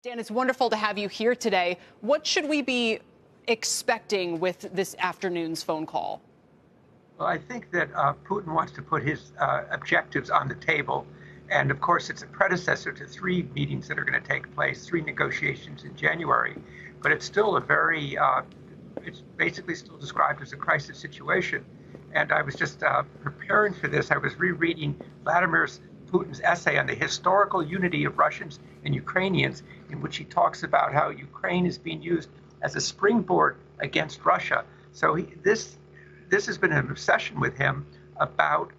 Dan, it's wonderful to have you here today. What should we be expecting with this afternoon's phone call? Well, I think that Putin wants to put his objectives on the table. And of course, it's a predecessor to 3 meetings that are going to take place, 3 negotiations in January. But it's still a very, it's basically still described as a crisis situation. And I was just preparing for this. I was rereading Vladimir Putin's essay on the historical unity of Russians and Ukrainians, in which he talks about how Ukraine is being used as a springboard against Russia. So this has been an obsession with him about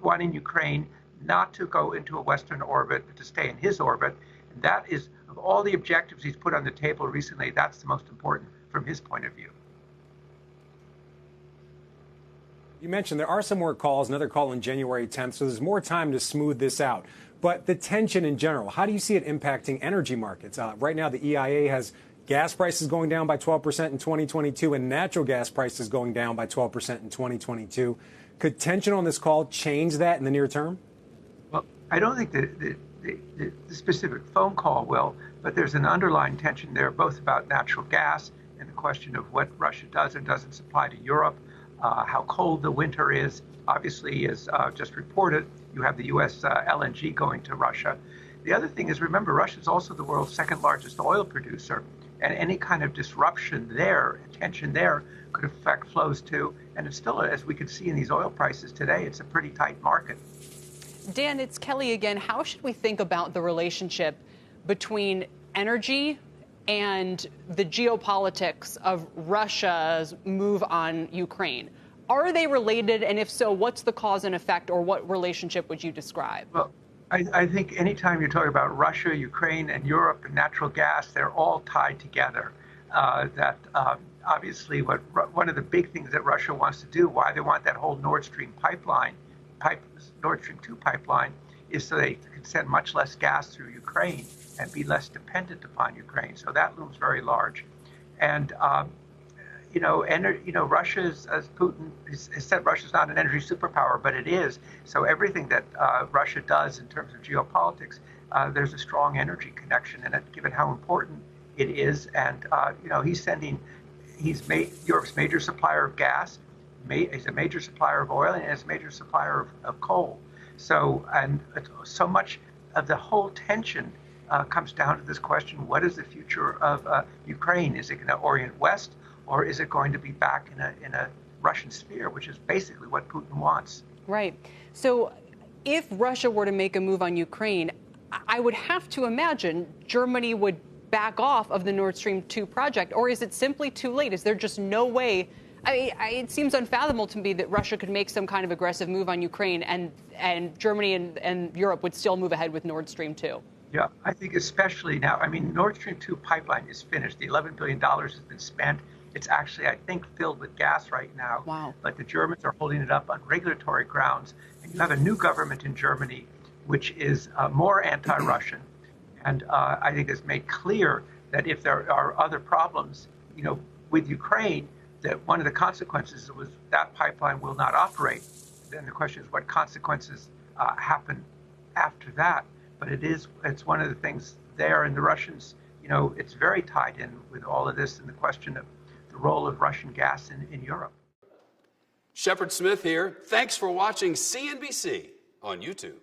wanting Ukraine not to go into a Western orbit, but to stay in his orbit. And that is, of all the objectives he's put on the table recently, that's the most important from his point of view. You mentioned there are some more calls, another call on January 10th, so there's more time to smooth this out. But the tension in general, how do you see it impacting energy markets? Right now, the EIA has gas prices going down by 12% in 2022 and natural gas prices going down by 12% in 2022. Could tension on this call change that in the near term? Well, I don't think the specific phone call will, but there's an underlying tension there, both about natural gas and the question of what Russia does and doesn't supply to Europe, how cold the winter is. Obviously, as just reported, you have the U.S. LNG going to Russia. The other thing is, remember, Russia is also the world's 2nd largest oil producer, and any kind of disruption there, tension there, could affect flows too. And it's still, as we can see in these oil prices today, it's a pretty tight market. Dan, it's Kelly again. How should we think about the relationship between energy and the geopolitics of Russia's move on Ukraine? Are they related? And if so, what's the cause and effect, or what relationship would you describe? Well, I think anytime you're talking about Russia, Ukraine, and Europe and natural gas, they're all tied together. Obviously, one of the big things that Russia wants to do, why they want that whole Nord Stream Nord Stream 2 pipeline, is so they can send much less gas through Ukraine and be less dependent upon Ukraine. So that looms very large. And Russia is, as Putin has said, Russia's not an energy superpower, but it is. So everything that Russia does in terms of geopolitics, there's a strong energy connection in it, given how important it is. And he's Europe's major supplier of gas. He's a major supplier of oil, and is a major supplier of coal. So much of the whole tension comes down to this question: what is the future of Ukraine? Is it going to orient west, or is it going to be back in a Russian sphere, which is basically what Putin wants? Right. So if Russia were to make a move on Ukraine, I would have to imagine Germany would back off of the Nord Stream 2 project, or is it simply too late? Is there just no way? It seems unfathomable to me that Russia could make some kind of aggressive move on Ukraine and Germany and Europe would still move ahead with Nord Stream 2. Yeah, I think especially now. I mean, Nord Stream 2 pipeline is finished. The $11 billion has been spent. It's actually, I think, filled with gas right now. Wow. But the Germans are holding it up on regulatory grounds. And you have a new government in Germany, which is more anti-Russian. And I think has made clear that if there are other problems, with Ukraine, that one of the consequences was that pipeline will not operate. Then the question is what consequences happen after that. But it's one of the things there, and the Russians, it's very tied in with all of this and the question of the role of Russian gas in Europe. Shepard Smith here. Thanks for watching CNBC on YouTube.